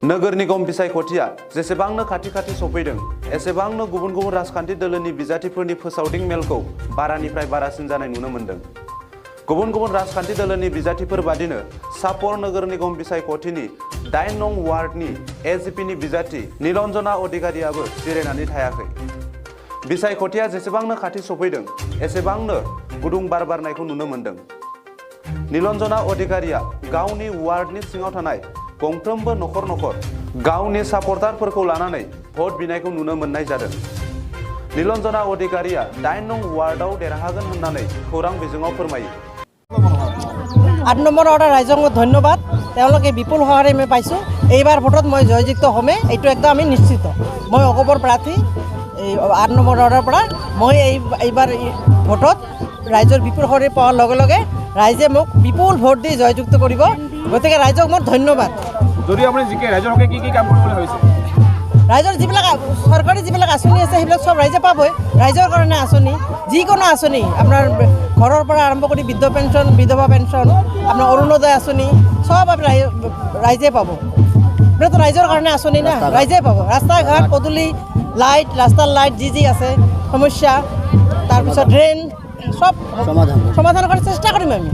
नोगोर निगम बिसायख'थिया जेसेबांनो खाथि खाथि सफैदों एसेबांनो गुबुन गुबुन राजखान्थि दोलोनि बिजाथिफोरनि फोसावदिं मेलखौ बारानिफ्राय बारासिन जानाय नुनो मोन्दों। गुबुन गुबुन राजखान्थि दोलोनि बिजाथिफोर बादिनो सापर नोगोर निगम बिसायख'थिनि 8 नं वार्डनि एजिपिनि बिजाथि नीलन्जना अधिकारियाबो जिरायनानै थायाखै। बिसायख'थिया जेसेबांनो खाथि सफैदों एसेबांनो गुदुं बार बारनायखौ नुनो मोन्दों। नीलन्जना अधिकारिया गावनि वार्डनि सिङाव थानाय गंफ्रोमबो नखर नखर गावनि सापर्टारफोरखौ लानानै भट बिनायखौ नुनो मोननाय जादों। नीलन्जना अधिकारिया 8 नं वार्डआव देरहागोन होननानै खौरां बिजोङाव फोरमायो। 8 নম্বৰ वार्डৰ ৰাইজক ধন্যবাদ। তেওঁলোকে বিপুল সহাৰে মই পাইছোঁ। এইবাৰ ভোটত মই জয়যুক্ত হ'মে, এইটো একদম আমি নিশ্চিত। মই অকবৰ প্ৰাৰ্থী এই 8 নম্বৰ वार्डৰ পৰা মই এইবাৰ ভোটত ৰাইজৰ বিপুল সহাৰে পোৱাৰ লগে লগে ৰাইজে মোক বিপুল ভোট দি জয়যুক্ত কৰিব। গতিকে ৰাইজক মোৰ ধন্যবাদ। যদি আপুনি জিকে ৰাইজৰ হকে কি কাম কৰিবলৈ ভাবিছে? ৰাইজৰ যিবিলাক চৰকাৰী যিবিলাক আঁচনি আছে সেইবিলাক সব ৰাইজে পাবই। ৰাইজৰ কাৰণে আঁচনি যিকোনো আঁচনি আপোনাৰ ঘৰৰ পৰা আৰম্ভ কৰি বৃদ্ধ পেঞ্চন, বিধৱা পেঞ্চন, আপোনাৰ অৰুণোদয় আঁচনি সব ৰাইজে পাব। এইটো ৰাইজৰ কাৰণে আঁচনি না, ৰাইজে পাব। ৰাস্তা ঘাট পদূলি লাইট, ৰাস্তাৰ লাইট যি আছে সমস্যা, তাৰপিছত ড্ৰেইন সব সমাধান কৰাৰ চেষ্টা কৰিম আমি।